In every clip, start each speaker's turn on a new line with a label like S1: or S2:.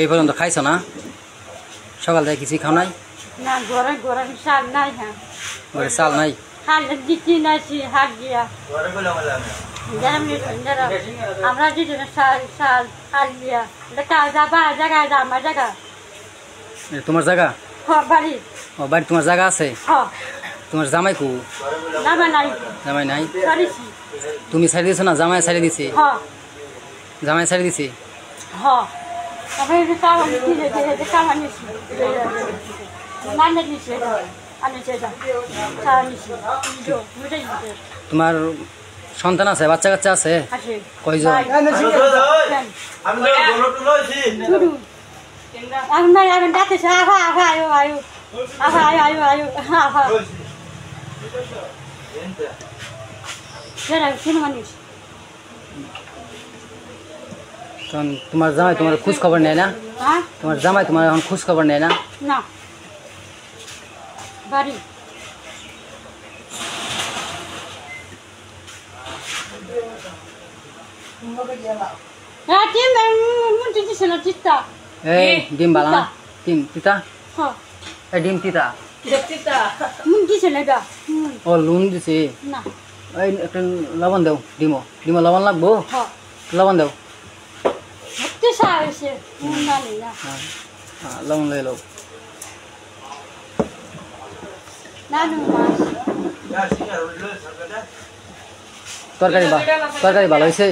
S1: এই পর্যন্ত খাইছো না? সকাল থেকে কিছুই খাও নাই?
S2: না, ঘরে ঘরে চাল নাই। হ্যাঁ,
S1: ঘরে চাল নাই?
S2: হাল দিচ্ছি না, হাট দিয়া আমরা দিচ্ছি না চাল চাল হাল দিয়া যাবা জায়গায় যা আমার জায়গা।
S1: তোমার জায়গা?
S2: হ্যাঁ, বাড়ি।
S1: ও, বাড়ি তোমার জায়গা আছে?
S2: হ্যাঁ।
S1: তোমার জামাই কু?
S2: জামাই নাই।
S1: জামাই নাই?
S2: ছাড়িছি।
S1: তুমি ছাড়ি দিছো না? জামাই ছাড়ি দিছে?
S2: হ্যাঁ।
S1: জামাই ছাড়ি দিছে?
S2: হ্যাঁ। তারপরে কামান দিয়েছে, কামান নিছি নান্না দিছে, আনিছে সারা নিছি।
S1: তোমার সন্তান আছে? বাচ্চা কাচ্চা আছে?
S2: আছে।
S1: কয়জন?
S2: এখন ডাকতেছে, আভা আভা আয়ো আয়ো, আভা আয়ো আয়ো আয়ো, আভা সিনেমা নিস।
S1: তোমার জামাই তোমার খোঁজ খবর নেয় না?
S2: হ্যাঁ,
S1: তোমার জামাই তোমার এখন খোঁজ খবর নেয় না?
S2: না, বাড়ি।
S1: এই ডিম বালা না? ডিম তিতা? এই ডিম তিতা? ও, লুন দিছে? এই একটা লবণ দাও। ডিমো লবণ লাগবো? লবণ দাও। লবণ লই লো। তরকারি ভালো হয়েছে?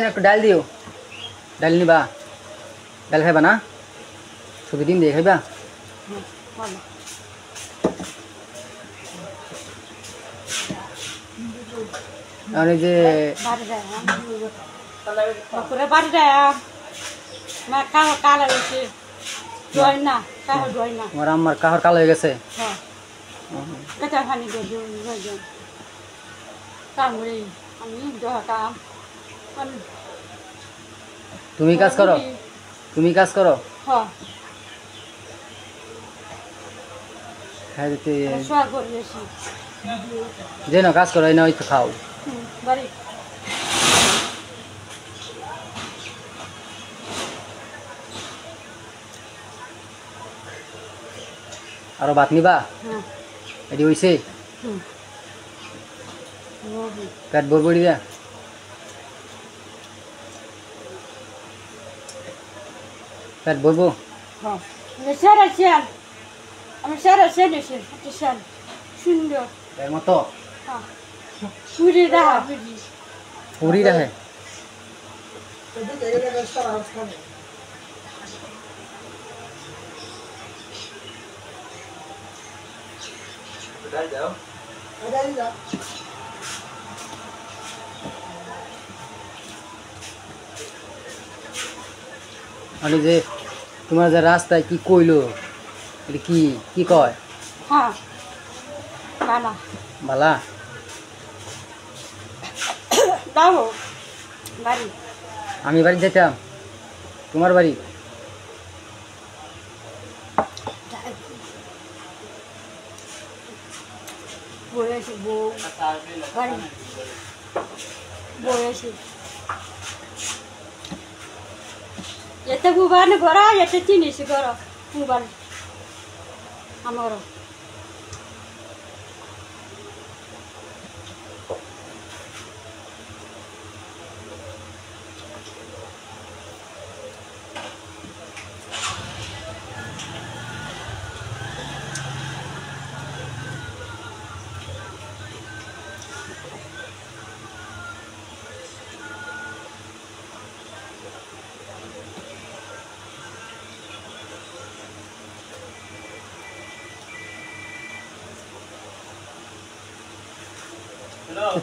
S1: একটু ডাল দিও। ডাল নিবা? ডাল খাইবা না? শুধু ডিম দিয়ে খাইবা? যে আমার আম্মার কাহর কালো হয়ে গেছে? তুমি কাজ করো? তুমি কাজ করো? যে না কাজ করো, এই না তো খাও। আরো ভাত নিবা? এটি হইছে? পেট ভরবড়ি দা? পেট ভরবো?
S2: সুন্দর
S1: এর মতো পুরি রাখে। মানে যে তোমার যে রাস্তায় কি কইলো, এটা কি কি কয়? বালা আমি বাড়ি যেতাম, তোমার বাড়ি?
S2: এতে বুবান করা, এতে চিনিস করো বুবান আমার।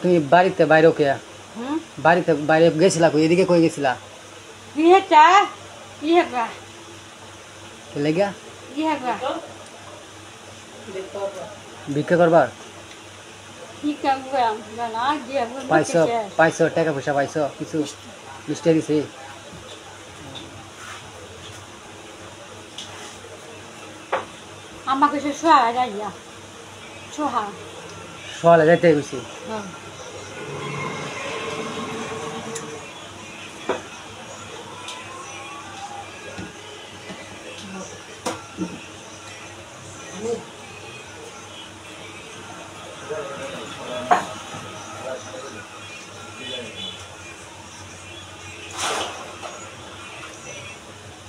S1: তুমি বাড়িতে বাইরে কে? বাড়িতে বাইরে গেছিলা কই? এদিকে কই গেছিলা? ভিক্ষা করবার? পাইছো? পাইছো টাকা পয়সা পাইছো? কিছু মিষ্টি দিছে?
S2: আমাকে সে সোয়া যাইয়া সোহা
S1: সকালে যাইতে গেছি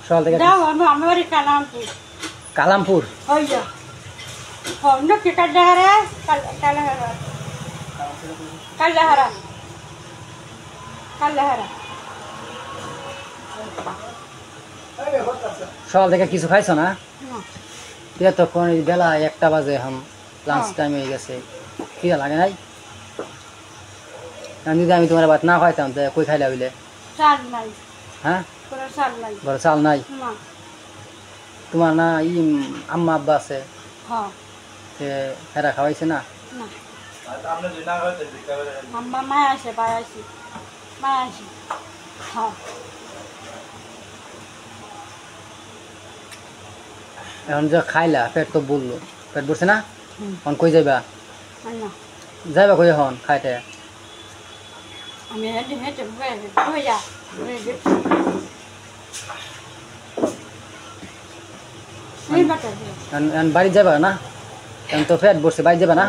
S1: সকাল থেকে
S2: যাও আমি বাড়ি কালামপুর
S1: কালামপুর
S2: হইয়া হন্য কি কালাহারা কালাহারা কালাহারা কালাহারা
S1: সকাল থেকে কিছু খাইছো না তখন বেলা 1টা বাজে এখন লাঞ্চ টাইম হয়ে গেছে খিদা লাগে নাই যদি আমি তোমার ভাত না খাইতাম তো কই খাইলা হইলে
S2: চাল নাই
S1: হ্যাঁ
S2: কোনো চাল নাই
S1: ঘরে চাল নাই
S2: না
S1: তোমার না আম্মা আব্বা আছে
S2: হ্যাঁ
S1: সে এরা খাওয়াইছে না
S2: না আম্মা মায় আসে বাই আসি মায় আসি হ্যাঁ
S1: এখন যে খাইলা পেট তো বললো পেট ভরছে না এখন কই যাইবা
S2: না
S1: যাইবা কই এখন খাইতে
S2: আমি হেঁটে হেঁটে হইয়া
S1: এখন বাড়ি যাবা না এখন তো পেট ভরছে বাড়ি যাবা না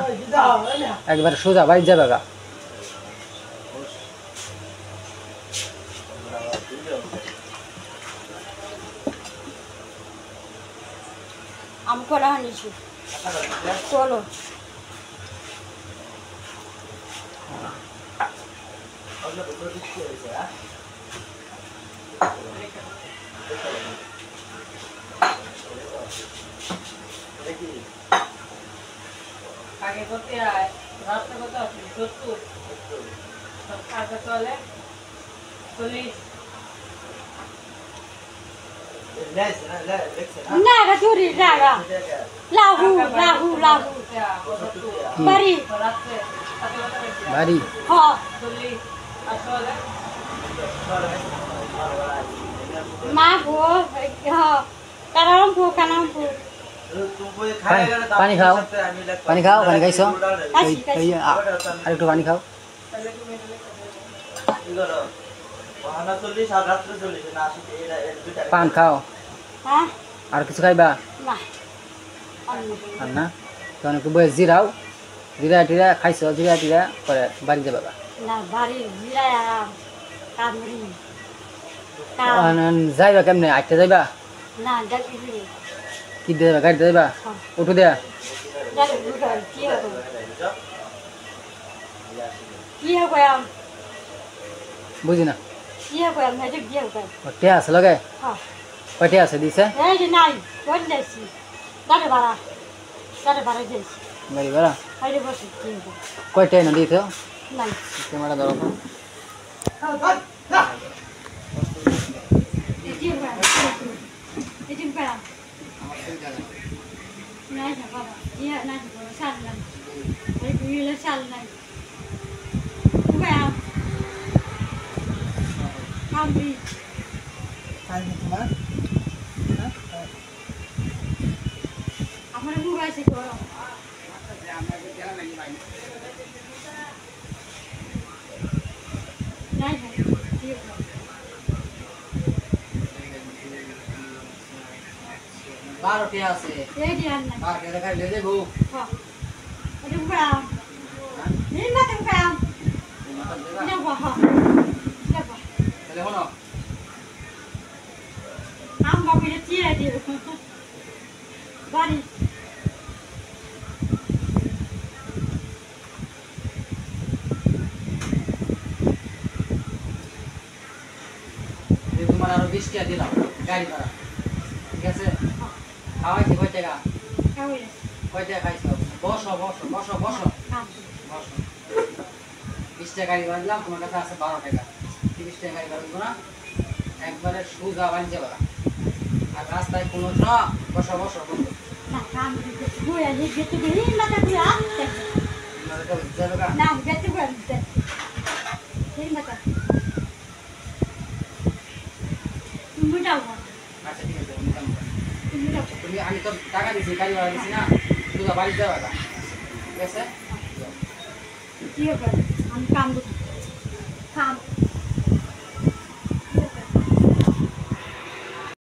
S1: একবার সোজা বাড়ি যাবা গা
S2: আমি কলা আনিছি চলো আগে করতে আয় রাস্তা কত আছে 70 আগে চলে 40 না গা চুরি জায়গা লাহু লাহু লাহু বাড়ি
S1: বাড়ি
S2: হ্যাঁ মা গো হ্যাঁ কালামপুর কালামপুর
S1: পানি খাও পানি খাও পানি খাইছো আর একটু পানি খাও পান খাও
S2: হ্যাঁ
S1: আর কিছু খাইবা
S2: না
S1: আর না তখন একটু বয়স জিরাও জিরা টিরা খাইছো জিরা টিরা পরে বাড়ি যাবা
S2: না বাড়ি জিরায় কামড়ি
S1: যাইবা কেমনে আটটা যাইবা
S2: না ডাকি
S1: কি দেবা গাড়িতে যাইবা উঠো দেয়া
S2: কি হবে
S1: বুঝি না
S2: কি হবে আমি কি হবে
S1: টে আছে লগে
S2: হ্যাঁ
S1: কয়টে আছে দিছে
S2: এই যে নাই কোন যাইছি দাঁড়ে বাড়া যাইছি
S1: গাড়ি ভাড়া
S2: আইরে বসে কি হবে
S1: কয়টে না দিতে
S2: নাই
S1: ক্যামেরা ধরো
S2: এটি হবে এটি পেড়া নাই না বাবা ইয়া নাই বড় সাল নাই এই বিলে সাল নাই পেড়া কামড়ি আমার বুড়া আছে করো নাই না কি হবে
S1: বারোটি আছে
S2: এই দি আর নাই
S1: বারোটি দেখাই লে যাবো
S2: হ্যাঁ এটা পেড়া এই মাথা পেড়া না বাবা
S1: তাহলে হলো
S2: আম বাবিরে চিয়ে দিও বাড়ি
S1: তোমার আরো 20 টাকা দিলাম গাড়ি ভাড়া ঠিক আছে খাওয়াইছি কয় টাকা
S2: খাওয়াই
S1: কয় টাকা খাইছো বসো বসো বসো বসো বসো 20 টাকা গাড়ি ভাড়া দিলাম তোমার কাছে আছে 12 টাকা 30 টাকা গাড়ি ভাড়া দিব না একবারে সোজা বাড়ি যাবা আর রাস্তায় কোনো না বসো বসো বসো
S2: না কাম দিতে বই আলি গেতে গই মাথা দিয়ে আসতে না গেতে গই আসতে এই মাথা তুমি যাও
S1: আচ্ছা ঠিক আছে
S2: তুমি যাও
S1: তুমি আমি তো টাকা দিছি গাড়ি ভাড়া দিছি না দুটা বাড়ি যাওয়া ঠিক আছে
S2: কি হবে আমি কাম করতে কাম